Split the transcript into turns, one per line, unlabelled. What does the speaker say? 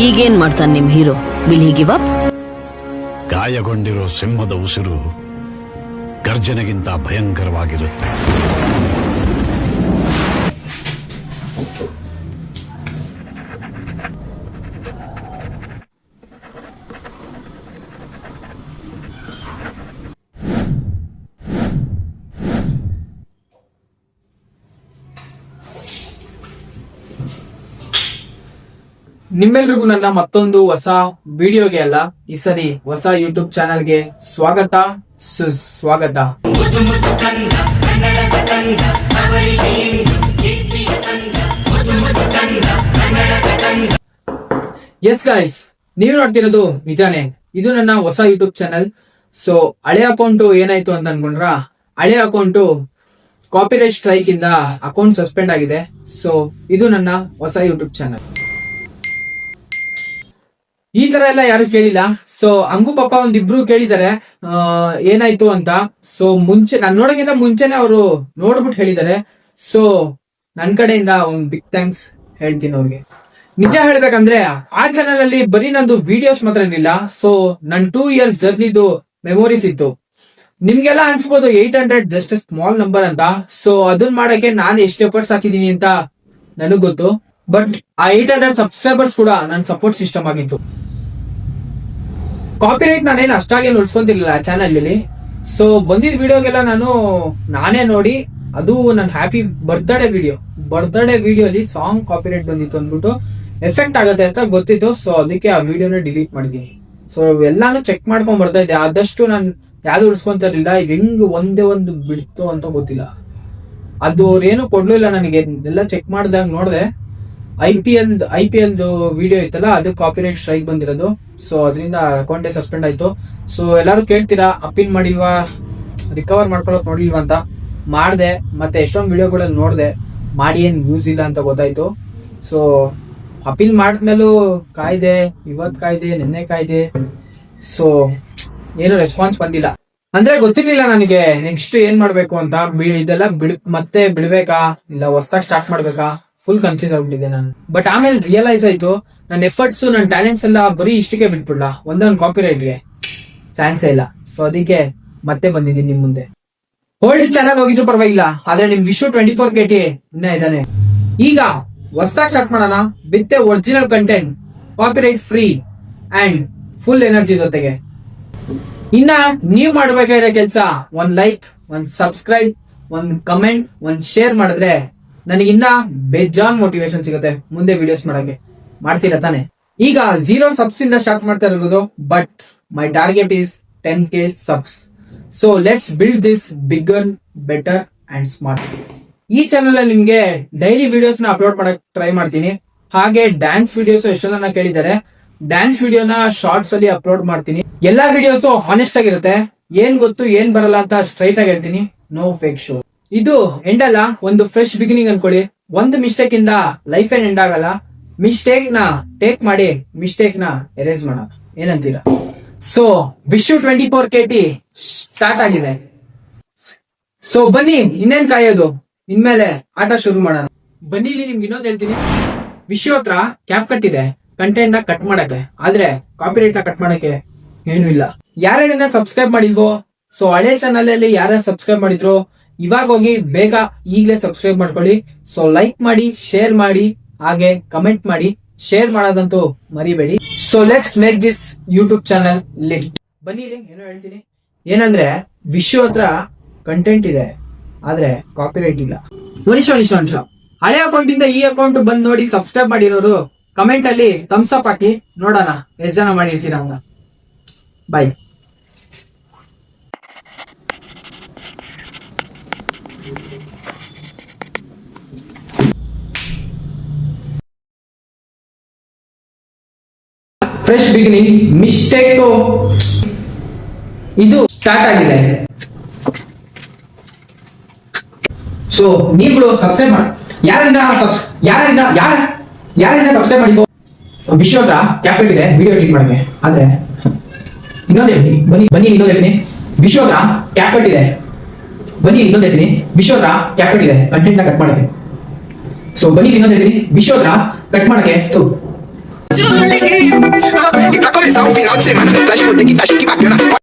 ಈಗೇನ್ ಮಾಡ್ತಾನೆ ನಿಮ್ hero? Will he give up?
ಗಾಯಗೊಂಡಿರೋ ಸಿಂಹದ ಉಸಿರು ಗರ್ಜನೆಗಿಂತ ಭಯಂಕರವಾಗಿರುತ್ತೆ.
ನಿಮ್ಮೆಲ್ರಿಗೂ ನನ್ನ ಮತ್ತೊಂದು ಹೊಸ ವಿಡಿಯೋಗೆ ಅಲ್ಲ, ಈ ಸರಿ ಹೊಸ ಯೂಟ್ಯೂಬ್ ಚಾನಲ್ಗೆ ಸ್ವಾಗತ ಸುಸ್ವಾಗತ. ಎಸ್ ಗೈಸ್, ನೀವು ನೋಡ್ತಿರೋದು ನಿಜಾನೇ, ಇದು ನನ್ನ ಹೊಸ ಯೂಟ್ಯೂಬ್ ಚಾನಲ್. ಸೊ ಹಳೆ ಅಕೌಂಟ್ ಏನಾಯ್ತು ಅಂತ ಅನ್ಕೊಂಡ್ರ, ಹಳೆ ಅಕೌಂಟ್ ಕಾಪಿರೈಟ್ ಸ್ಟ್ರೈಕ್ ಇಂದ ಅಕೌಂಟ್ ಸಸ್ಪೆಂಡ್ ಆಗಿದೆ. ಸೊ ಇದು ನನ್ನ ಹೊಸ ಯೂಟ್ಯೂಬ್ ಚಾನಲ್. ಈ ತರ ಎಲ್ಲ ಯಾರು ಕೇಳಿಲ್ಲ. ಸೊ ಹಂಗು ಪಾಪ ಒಂದಿಬ್ರು ಕೇಳಿದ್ದಾರೆ ಏನಾಯ್ತು ಅಂತ. ಸೊ ಮುಂಚೆ ನಾನ್ ನೋಡೋಕ್ಕಿಂತ ಮುಂಚೆನೆ ಅವರು ನೋಡ್ಬಿಟ್ಟು ಹೇಳಿದ್ದಾರೆ. ಸೊ ನನ್ ಕಡೆಯಿಂದ ಒಂದ್ ಬಿಗ್ ಥ್ಯಾಂಕ್ಸ್ ಹೇಳ್ತೀನಿ ಅವ್ರಿಗೆ. ನಿಜ ಹೇಳ್ಬೇಕಂದ್ರೆ ಆ ಚಾನಲ್ ಅಲ್ಲಿ ಬರೀ ನಂದು ವಿಡಿಯೋಸ್ ಮಾತ್ರ ಇರಲಿಲ್ಲ. ಸೊ ನನ್ 2 years ಜರ್ನಿದು ಮೆಮೊರೀಸ್ ಇತ್ತು. ನಿಮ್ಗೆಲ್ಲ ಅನ್ಸ್ಬೋದು 800 ಜಸ್ಟ್ ಸ್ಮಾಲ್ ನಂಬರ್ ಅಂತ. ಸೊ ಅದನ್ನ ಮಾಡಕ್ಕೆ ನಾನು ಎಷ್ಟು ಎಫರ್ಟ್ಸ್ ಹಾಕಿದೀನಿ ಅಂತ ನನಗ್ ಗೊತ್ತು. ಬಟ್ ಆ 800 ಸಬ್ಸ್ಕ್ರೈಬರ್ಸ್ ಕೂಡ ನನ್ನ ಸಪೋರ್ಟ್ ಸಿಸ್ಟಮ್ ಆಗಿತ್ತು. ಕಾಪಿರೈಟ್ ನಾನೇನು ಅಷ್ಟಾಗೇನು ಉಳಿಸ್ಕೊಂತಿರ್ಲಿಲ್ಲ ಚಾನಲ್ ಅಲ್ಲಿ. ಸೊ ಬಂದಿದ್ ವಿಡಿಯೋಗೆಲ್ಲ ನಾನೇ ನೋಡಿ, ಅದು ನನ್ನ ಹ್ಯಾಪಿ ಬರ್ತ್ಡೇ ವಿಡಿಯೋ ಅಲ್ಲಿ ಸಾಂಗ್ ಕಾಪಿರೈಟ್ ಬಂದಿತ್ತು ಅಂದ್ಬಿಟ್ಟು ಎಫೆಕ್ಟ್ ಆಗತ್ತೆ ಅಂತ ಗೊತ್ತಿತ್ತು. ಸೊ ಅದಕ್ಕೆ ಆ ವಿಡಿಯೋನ ಡಿಲೀಟ್ ಮಾಡಿದೀನಿ. ಸೊ ಎಲ್ಲಾನು ಚೆಕ್ ಮಾಡ್ಕೊಂಡ್ ಬರ್ತಾ ಇದ್ದೆ. ಆದಷ್ಟು ನಾನು ಯಾವ್ದು ಉಳಿಸ್ಕೊಂತ ಇರ್ಲಿಲ್ಲ. ಹೆಂಗ್ ಒಂದೇ ಒಂದು ಬಿಡ್ತು ಅಂತ ಗೊತ್ತಿಲ್ಲ. ಅದು ಅವ್ರೇನು ಕೊಡ್ಲಿಲ್ಲ ನನಗೆ. ಎಲ್ಲ ಚೆಕ್ ಮಾಡಿದಾಗ ನೋಡ್ದೆ IPL ವಿಡಿಯೋ ಇತ್ತಲ್ಲ, ಅದು ಕಾಪಿರೈಟ್ ಸ್ಟ್ರೈಕ್ ಬಂದಿರೋದು. ಸೊ ಅದರಿಂದ ಅಕೌಂಟೇ ಸಸ್ಪೆಂಡ್ ಆಯ್ತು. ಸೊ ಎಲ್ಲಾರು ಕೇಳ್ತೀರಾ ಅಪೀಲ್ ಮಾಡಿಲ್ವಾ, ರಿಕವರ್ ಮಾಡ್ಕೊಳಕ್ ನೋಡಿಲ್ವಾ ಅಂತ. ಮಾಡ್ದೆ, ಮತ್ತೆ ಎಷ್ಟೊಂದು ವಿಡಿಯೋಗಳಲ್ಲಿ ನೋಡ್ದೆ, ಮಾಡಿ ಏನ್ ಯೂಸ್ ಇಲ್ಲ ಅಂತ ಗೊತ್ತಾಯ್ತು. ಸೊ ಅಪೀಲ್ ಮಾಡಿದ್ಮೇಲೂ ಕಾಯ್ದೆ, ಇವತ್ ಕಾಯ್ದೆ, ನಿನ್ನೆ ಕಾಯ್ದೆ. ಸೊ ಏನು ರೆಸ್ಪಾನ್ಸ್ ಬಂದಿಲ್ಲ. ಅಂದ್ರೆ ಗೊತ್ತಿರ್ಲಿಲ್ಲ ನನಗೆ ನೆಕ್ಸ್ಟ್ ಏನ್ ಮಾಡ್ಬೇಕು ಅಂತ. ಇದೆಲ್ಲ ಮತ್ತೆ ಬಿಡ್ಬೇಕಾ ಇಲ್ಲ ಹೊಸದಾಗಿ ಸ್ಟಾರ್ಟ್ ಮಾಡ್ಬೇಕಾ, ಫುಲ್ ಕನ್ಫ್ಯೂಸ್ ಆಗ್ಬಿಟ್ಟಿದೆ ನಾನು. ಬಟ್ ಆಮೇಲೆ ರಿಯಲೈಸ್ ಆಯ್ತು, ನನ್ನ ಎಫರ್ಟ್ಸ್, ನನ್ನ ಟ್ಯಾಲೆಂಟ್ಸ್ ಎಲ್ಲ ಬರೀ ಇಷ್ಟಕ್ಕೆ ಬಿಟ್ಬಿಡ್ಲಾ, ಒಂದೊಂದು ಕಾಪಿರೈಟ್ಗೆ ಚಾನ್ಸೇ ಇಲ್ಲ. ಸೊ ಅದಕ್ಕೆ ಮತ್ತೆ ಬಂದಿದ್ದೀನಿ ನಿಮ್ ಮುಂದೆ. ಓಲ್ಡ್ ಚಾನಲ್ ಹೋಗಿದ್ರು ಪರವಾಗಿಲ್ಲ, ಆದ್ರೆ ನಿಮ್ ವಿಶ್ವ 24KT ಇನ್ನ ಇದ್ದಾನೆ. ಈಗ ಹೊಸದಾಗಿ ಸ್ಟಾರ್ಟ್ ಮಾಡೋಣ with original content, copyright free and full energy ಜೊತೆಗೆ. ಇನ್ನ ನೀವ್ ಮಾಡ್ಬೇಕಾಗಿರೋ ಕೆಲ್ಸ, ಒಂದ್ ಲೈಕ್, ಒಂದ್ ಸಬ್ಸ್ಕ್ರೈಬ್, ಒಂದ್ ಕಮೆಂಟ್, ಒಂದ್ ಶೇರ್ ಮಾಡಿದ್ರೆ ನನಗಿನ್ನ ಬೇಜಾನ್ ಮೋಟಿವೇಶನ್ ಸಿಗುತ್ತೆ ಮುಂದೆ ವಿಡಿಯೋಸ್ ಮಾಡಕ್ಕೆ. ಮಾಡ್ತೀರಾ ತಾನೆ? ಈಗ 0 subs ಇಂದ ಸ್ಟಾರ್ಟ್ ಮಾಡ್ತಾ ಇರೋದು, but my target is 10K subs. So let's build this bigger, better and smart. ಈ ಚಾನಲ್ ಅಲ್ಲಿ ನಿಮ್ಗೆ ಡೈಲಿ ವಿಡಿಯೋಸ್ ನ ಅಪ್ಲೋಡ್ ಮಾಡಕ್ ಟ್ರೈ ಮಾಡ್ತೀನಿ. ಹಾಗೆ ಡ್ಯಾನ್ಸ್ ವಿಡಿಯೋಸ್ ಎಷ್ಟೋ ಜನ ಕೇಳಿದ್ದಾರೆ, ಡ್ಯಾನ್ಸ್ ವಿಡಿಯೋನ ಶಾರ್ಟ್ಸ್ ಅಲ್ಲಿ ಅಪ್ಲೋಡ್ ಮಾಡ್ತೀನಿ. ಎಲ್ಲಾ ವಿಡಿಯೋಸ್ ಹಾನೆಸ್ಟ್ ಆಗಿರುತ್ತೆ. ಏನ್ ಗೊತ್ತು ಏನ್ ಬರಲ್ಲ ಅಂತ ಸ್ಟ್ರೈಟ್ ಆಗಿ ಹೇಳ್ತೀನಿ. No fake show. ಇದು ಎಂಡ್ ಅಲ್ಲ, ಒಂದು ಫ್ರೆಶ್ ಬಿಗಿನಿಂಗ್ ಅನ್ಕೊಳ್ಳಿ. ಒಂದು ಮಿಸ್ಟೇಕ್ ಇಂದ ಲೈಫ್ ಏನ್ ಎಂಡ್ ಆಗಲ್ಲ. ಮಿಸ್ಟೇಕ್ ನ ಟೇಕ್ ಮಾಡಿ, ಮಿಸ್ಟೇಕ್ ನ ಎರೇಸ್ ಮಾಡೋಣ. ಏನಂತೀರಾ? ಸೊ ವಿಶ್ವ 24KT ಸ್ಟಾರ್ಟ್ ಆಗಿದೆ. ಸೊ ಬನ್ನಿ, ಇನ್ನೇನ್ ಕಾಯೋದು, ಇನ್ಮೇಲೆ ಆಟ ಶುರು ಮಾಡೋಣ. ಬನ್ನಿ, ಇಲ್ಲಿ ನಿಮ್ಗೆ ಇನ್ನೊಂದು ಹೇಳ್ತೀನಿ. ವಿಶ್ವ ಹತ್ರ ಕ್ಯಾಪ್ ಕಟ್ ಇದೆ ಕಂಟೆಂಟ್ ನ ಕಟ್ ಮಾಡಕ್ಕೆ, ಆದ್ರೆ ಕಾಪಿರೈಟ್ ನ ಕಟ್ ಮಾಡಕ್ಕೆ ಏನು ಇಲ್ಲ. ಯಾರ್ಯಾರನ್ನ ಸಬ್ಸ್ಕ್ರೈಬ್ ಮಾಡಿಲ್ವೋ, ಸೊ ಹಳೆ ಚಾನಲ್ ಅಲ್ಲಿ ಯಾರ್ಯಾರು ಸಬ್ಸ್ಕ್ರೈಬ್ ಮಾಡಿದ್ರು, ಇವಾಗ ಹೋಗಿ ಬೇಗ ಈಗಲೇ ಸಬ್ಸ್ಕ್ರೈಬ್ ಮಾಡ್ಕೊಳ್ಳಿ. ಸೊ ಲೈಕ್ ಮಾಡಿ, ಶೇರ್ ಮಾಡಿ, ಹಾಗೆ ಕಮೆಂಟ್ ಮಾಡಿ. ಶೇರ್ ಮಾಡೋದಂತೂ ಮರಿಬೇಡಿ. So let's make this YouTube channel lit. ಬನ್ನಿ, ಏನೋ ಹೇಳ್ತೀನಿ. ಏನಂದ್ರೆ ವಿಶ್ವ ಹತ್ರ ಕಂಟೆಂಟ್ ಇದೆ, ಆದ್ರೆ ಕಾಪಿರೈಟ್ ಇಲ್ಲ. ನಿಮಿಷ ಹಳೆ ಅಕೌಂಟ್ ಇಂದ ಈ ಅಕೌಂಟ್ ಬಂದ್ ನೋಡಿ ಸಬ್ಸ್ಕ್ರೈಬ್ ಮಾಡಿರೋರು ಕಮೆಂಟ್ ಅಲ್ಲಿ ಥಮ್ಸ್ ಅಪ್ ಹಾಕಿ, ನೋಡೋಣ ಎಷ್ಟು ಜನ ಮಾಡಿರ್ತೀರಾ ಅಂತ. ಬಾಯ್. ಫ್ರೆಶ್ ಬಿಗಿನಿಂಗ್, ಮಿಸ್ಟೇಕ್ ಇದು ಸ್ಟಾರ್ಟ್ ಆಗಿದೆ. ಸೊ ನೀವುಗಳು ಸಬ್ಸ್ಕ್ರೈಬ್ ಮಾಡಿ. ಯಾರಿಂದ ಸಬ್ಸ್ಕ್ರೈಬ್ ಮಾಡಿಕೋ. ವಿಶ್ವ ಹತ್ರ ಕ್ಯಾಪ್ ಕಟ್ ಇದೆ ವಿಡಿಯೋ ಎಡಿಟ್ ಮಾಡಕ್ಕೆ, ಆದ್ರೆ ಇನ್ನೊಂದು ಹೇಳ್ತೀನಿ. ಬನ್ನಿ ಇನ್ನೊಂದು ಹೇಳ್ತೀನಿ. ವಿಶ್ವ ಹತ್ರ ಕ್ಯಾಪ್ ಕಟ್ ಇದೆ. ಬನ್ನಿ ಇನ್ನೊಂದು ಹೇಳ್ತೀನಿ. ವಿಶ್ವ ಹತ್ರ ಕ್ಯಾಪ್ ಕಟ್ ಇದೆ ಕಂಟೆಂಟ್ ನ ಕಟ್ ಮಾಡಕ್ಕೆ. ಸೊ ಬನ್ನಿ ಇನ್ನೊಂದು ಹೇಳ್ತೀನಿ. ವಿಶ್ವ ಹತ್ರ ಕಟ್ ಮಾಡಕ್ಕೆ
E pra começar um final de semana, no traje vou ter que tá chique bacana.